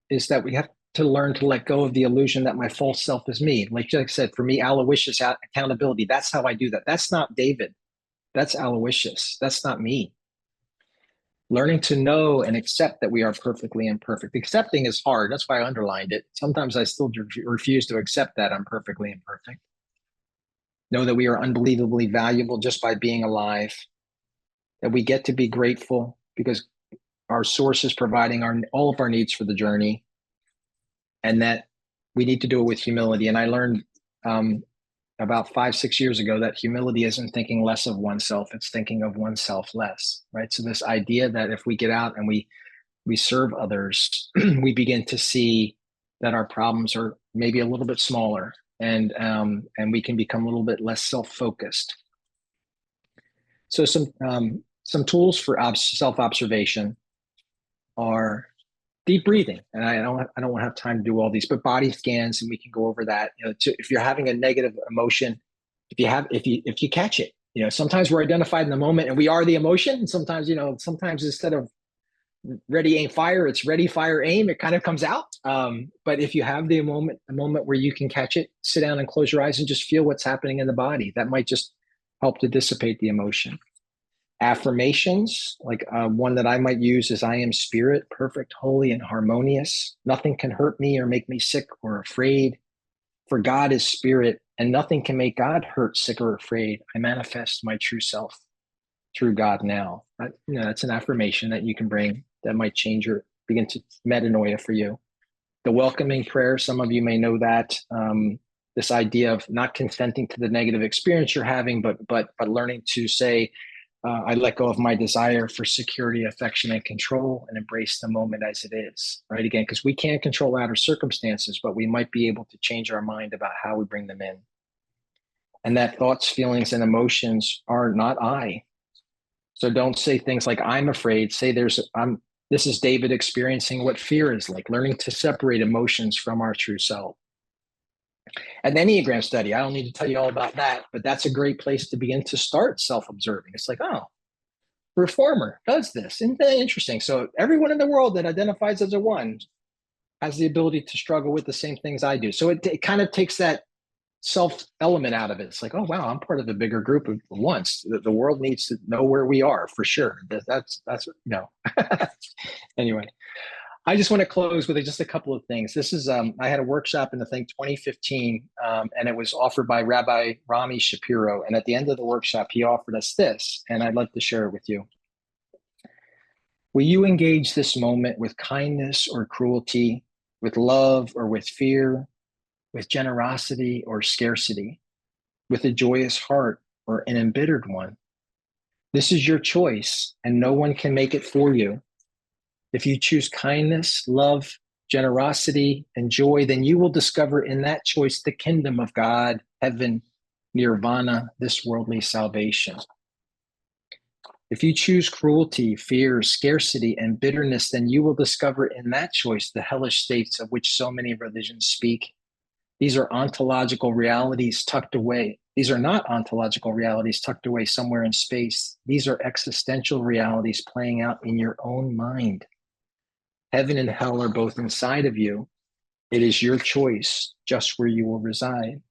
is that we have to learn to let go of the illusion that my false self is me. Like I said, for me, Aloysius accountability, that's how I do that. That's not David. That's Aloysius. That's not me. Learning to know and accept that we are perfectly imperfect. Accepting is hard. That's why I underlined it. Sometimes I still refuse to accept that I'm perfectly imperfect. Know that we are unbelievably valuable just by being alive. That we get to be grateful because our source is providing all of our needs for the journey. And that we need to do it with humility. And I learned about 5-6 years ago that humility isn't thinking less of oneself, it's thinking of oneself less, right? So this idea that if we get out and we serve others, we begin to see that our problems are maybe a little bit smaller, and we can become a little bit less self-focused. So some tools for self-observation are deep breathing, and I don't have time to do all these, but body scans, and we can go over that. If you're having a negative emotion, if you catch it, sometimes we're identified in the moment and we are the emotion, and sometimes instead of ready, aim, fire. It's ready, fire, aim. It kind of comes out. But if you have a moment where you can catch it, sit down and close your eyes and just feel what's happening in the body. That might just help to dissipate the emotion. Affirmations, like one that I might use is, I am spirit, perfect, holy, and harmonious. Nothing can hurt me or make me sick or afraid. For God is spirit, and nothing can make God hurt, sick, or afraid. I manifest my true self through God now. That's an affirmation that you can bring that might begin to metanoia for you. The welcoming prayer, some of you may know that. This idea of not consenting to the negative experience you're having, but learning to say, I let go of my desire for security, affection, and control, and embrace the moment as it is, right? Again, because we can't control outer circumstances, but we might be able to change our mind about how we bring them in. And that thoughts, feelings, and emotions are not I. So don't say things like, I'm afraid. Say this is David experiencing what fear is like, learning to separate emotions from our true self. An Enneagram study, I don't need to tell you all about that, but that's a great place to begin to start self-observing. It's like, oh, reformer does this. Isn't that interesting? So everyone in the world that identifies as a one has the ability to struggle with the same things I do. So it kind of takes that self element out of it. It's like, oh, wow, I'm part of a bigger group of ones. The world needs to know where we are for sure. That's Anyway, I just want to close with just a couple of things. This is, I had a workshop in, I think, 2015, and it was offered by Rabbi Rami Shapiro. And at the end of the workshop, he offered us this, and I'd like to share it with you. Will you engage this moment with kindness or cruelty, with love or with fear, with generosity or scarcity, with a joyous heart or an embittered one? This is your choice, and no one can make it for you. If you choose kindness, love, generosity, and joy, then you will discover in that choice the kingdom of God, heaven, nirvana, this worldly salvation. If you choose cruelty, fear, scarcity, and bitterness, then you will discover in that choice the hellish states of which so many religions speak. These are ontological realities tucked away. These are not ontological realities tucked away somewhere in space. These are existential realities playing out in your own mind. Heaven and hell are both inside of you. It is your choice just where you will reside.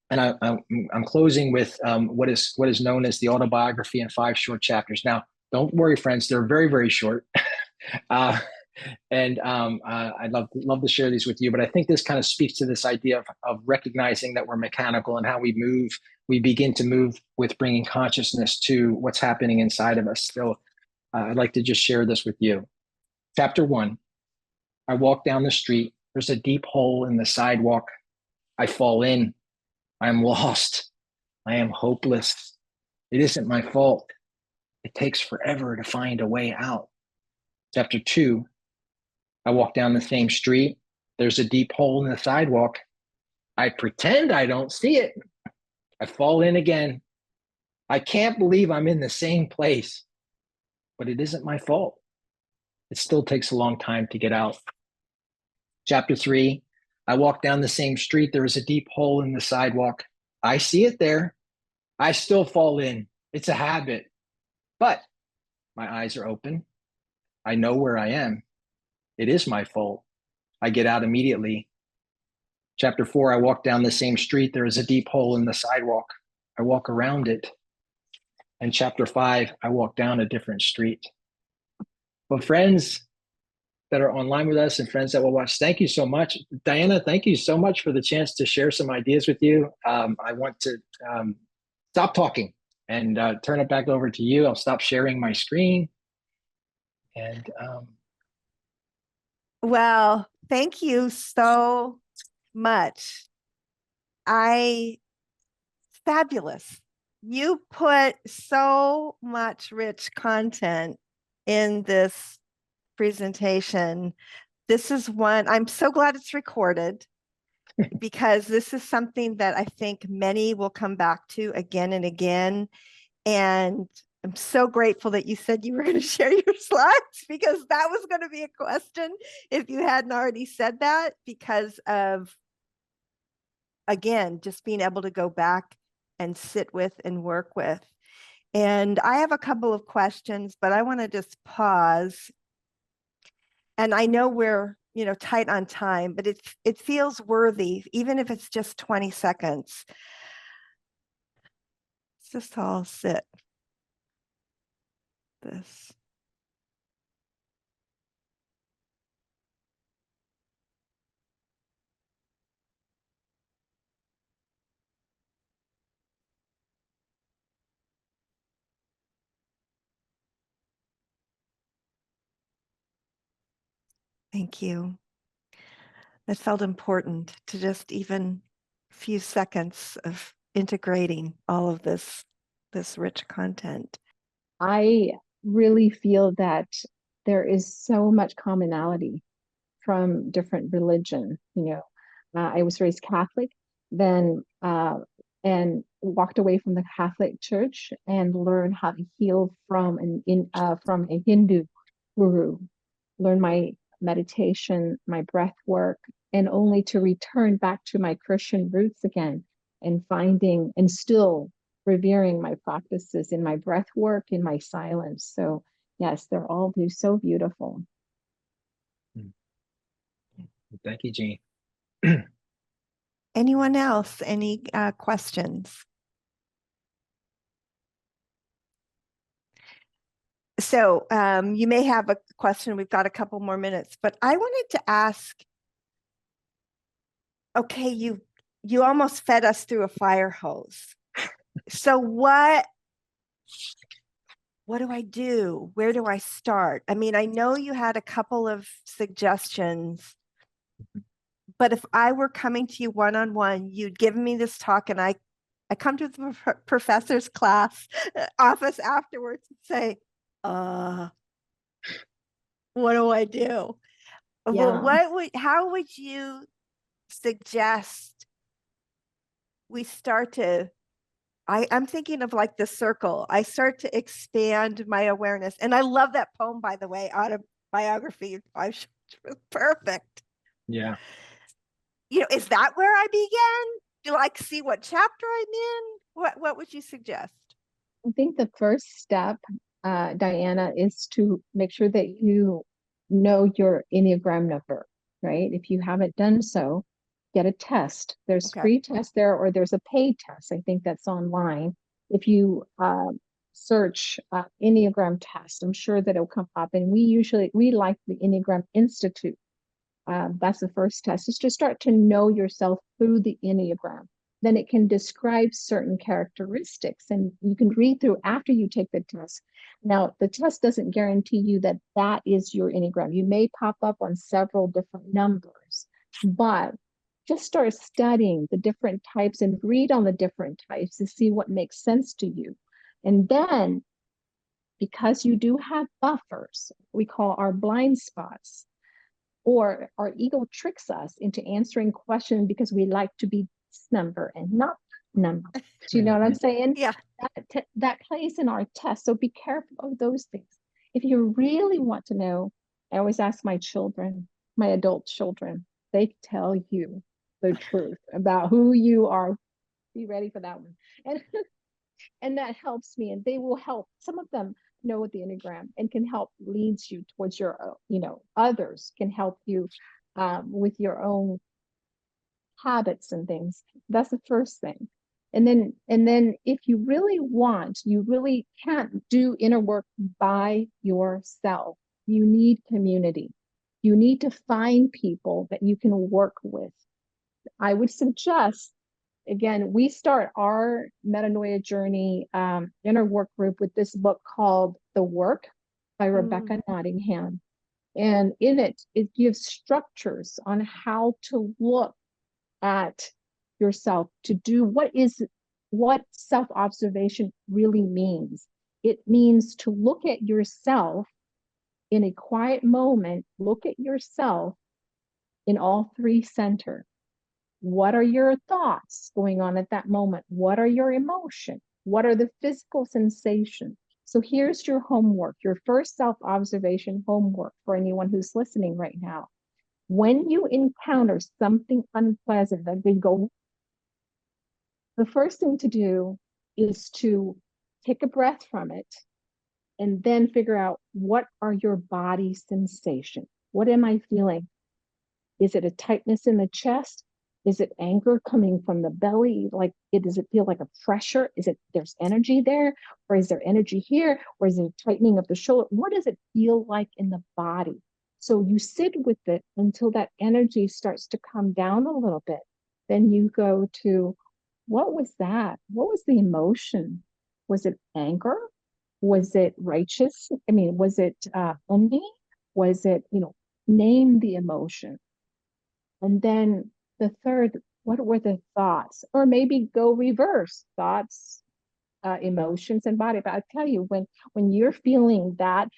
And I'm closing with what is known as the autobiography in 5 short chapters. Now, don't worry, friends; they're very, very short. I'd love to share these with you. But I think this kind of speaks to this idea of recognizing that we're mechanical and how we move. We begin to move with bringing consciousness to what's happening inside of us. So I'd like to just share this with you. Chapter 1, I walk down the street. There's a deep hole in the sidewalk. I fall in. I am lost. I am hopeless. It isn't my fault. It takes forever to find a way out. Chapter 2, I walk down the same street. There's a deep hole in the sidewalk. I pretend I don't see it. I fall in again. I can't believe I'm in the same place, but it isn't my fault. It still takes a long time to get out. Chapter 3, I walk down the same street. There is a deep hole in the sidewalk. I see it there. I still fall in. It's a habit, but my eyes are open. I know where I am. It is my fault. I get out immediately. Chapter 4, I walk down the same street. There is a deep hole in the sidewalk. I walk around it. And chapter 5, I walk down a different street. Well, friends that are online with us and friends that will watch, thank you so much. Diana, thank you so much for the chance to share some ideas with you. I want to stop talking and turn it back over to you. I'll stop sharing my screen. And Well, thank you so much. Fabulous. You put so much rich content in this presentation. This is one, I'm so glad it's recorded because this is something that I think many will come back to again and again. And I'm so grateful that you said you were going to share your slides, because that was going to be a question if you hadn't already said that, because of, again, just being able to go back and sit with and work with. And I have a couple of questions, but I want to just pause And I know we're, tight on time, but it feels worthy, even if it's just 20 seconds. Let's just all sit. This. Thank you. It felt important to just even a few seconds of integrating all of this rich content. I really feel that there is so much commonality from different religion. I was raised Catholic, then and walked away from the Catholic Church and learned how to heal from from a Hindu guru. Learn my meditation, my breath work, and only to return back to my Christian roots again and finding and still revering my practices in my breath work, in my silence. So yes, they're all so beautiful. Thank you, Jean. Anyone else? Any questions? So you may have a question. We've got a couple more minutes, but I wanted to ask, okay, you almost fed us through a fire hose. So what do I do? Where do I start? I mean, I know you had a couple of suggestions, but if I were coming to you one-on-one, you'd give me this talk and I come to the professor's class office afterwards and say, what do I do? Yeah. Well, how would you suggest we start to, I'm thinking of like the circle. I start to expand my awareness. And I love that poem, by the way, autobiography. Perfect. Yeah. Is that where I begin? Do like see what chapter I'm in? What would you suggest? I think the first step, Diana, is to make sure that you know your Enneagram number, right? If you haven't done so, get a test. There's free tests there, or there's a paid test. I think that's online. If you search Enneagram test, I'm sure that it'll come up. And we like the Enneagram Institute. That's the first test, is to start to know yourself through the Enneagram. Then it can describe certain characteristics, and you can read through after you take the test. Now, the test doesn't guarantee you that that is your Enneagram. You may pop up on several different numbers, but just start studying the different types and read on the different types to see what makes sense to you. And then, because you do have buffers, we call our blind spots, or our ego tricks us into answering questions because we like to be this number and not number. Do you know what I'm saying? Yeah. That plays in our test. So be careful of those things. If you really want to know, I always ask my children, my adult children, they tell you the truth about who you are. Be ready for that one. And that helps me, and they will help. Some of them know what the Enneagram and can help leads you towards your, others can help you with your own habits and things. That's the first thing. And then if you really want, you really can't do inner work by yourself. You need community. You need to find people that you can work with. I would suggest, again, we start our metanoia journey inner work group with this book called The Work by Rebecca Nottingham. And in it, it gives structures on how to look at yourself, to do what self-observation really means. It means to look at yourself in a quiet moment, look at yourself in all three centers. What are your thoughts going on at that moment? What are your emotions? What are the physical sensations? So here's your homework, your first self-observation homework for anyone who's listening right now. When you encounter something unpleasant that they go, the first thing to do is to take a breath from it and then figure out, what are your body sensations? What am I feeling? Is it a tightness in the chest? Is it anger coming from the belly? Like, does it feel like a pressure? Is it there's energy there? Or is there energy here? Or is it a tightening of the shoulder? What does it feel like in the body? So you sit with it until that energy starts to come down a little bit. Then you go to, what was that? What was the emotion? Was it anger? Was it righteous? I mean, was it envy? Was it, name the emotion. And then the third, what were the thoughts? Or maybe go reverse thoughts, emotions, and body. But I tell you, when you're feeling that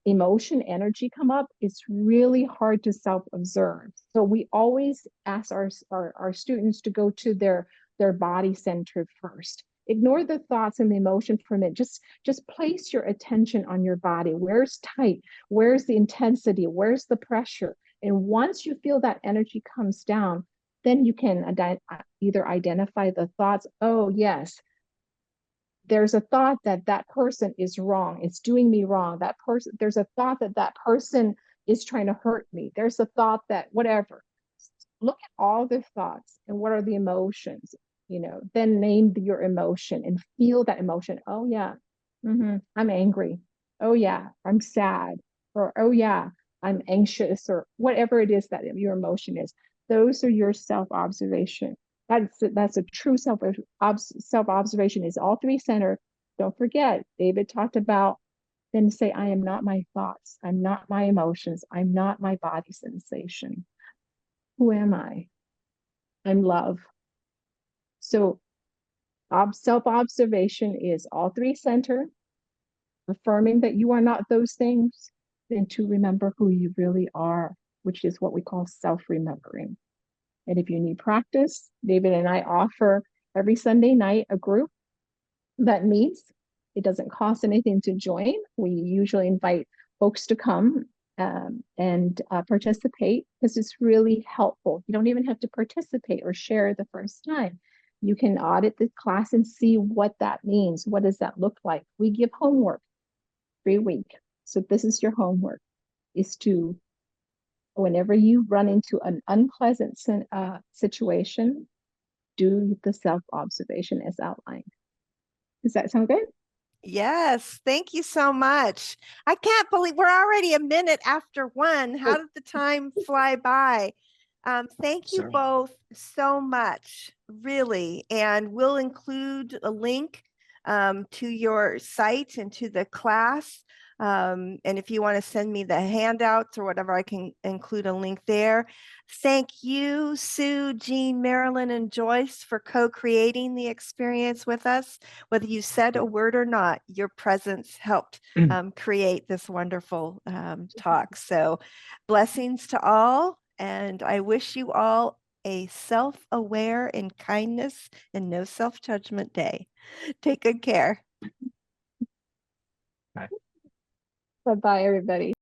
emotion energy come up, it's really hard to self-observe. So we always ask our students to go to their body center first. Ignore the thoughts and the emotion for a minute. Just place your attention on your body. Where's tight? Where's the intensity? Where's the pressure? And once you feel that energy comes down, then you can either identify the thoughts. Oh, yes, there's a thought that that person is wrong. It's doing me wrong. There's a thought that that person is trying to hurt me. There's a thought that whatever. Look at all the thoughts and what are the emotions, then name your emotion and feel that emotion. Oh yeah, I'm angry. Oh yeah, I'm sad. Or oh yeah, I'm anxious, or whatever it is that your emotion is. Those are your self-observation. That's a true self-observation is all three center. Don't forget, David talked about, then say, I am not my thoughts. I'm not my emotions. I'm not my body sensation. Who am I? I'm love. So self-observation is all three center, affirming that you are not those things, then to remember who you really are, which is what we call self-remembering. And if you need practice, David and I offer every Sunday night a group that meets. It doesn't cost anything to join. We usually invite folks to come and participate because it's really helpful. You don't even have to participate or share the first time. You can audit the class and see what that means. What does that look like? We give homework every week. So this is your homework, is to, whenever you run into an unpleasant situation, do the self-observation as outlined. Does that sound good? Yes, thank you so much. I can't believe we're already a minute after 1. How did the time fly by? Thank you both so much, really. And we'll include a link to your site and to the class. And if you want to send me the handouts or whatever, I can include a link there. Thank you, Sue, Jean, Marilyn, and Joyce for co-creating the experience with us. Whether you said a word or not, your presence helped create this wonderful talk. So blessings to all. And I wish you all a self-aware and kindness and no self-judgment day. Take good care. Bye-bye, everybody.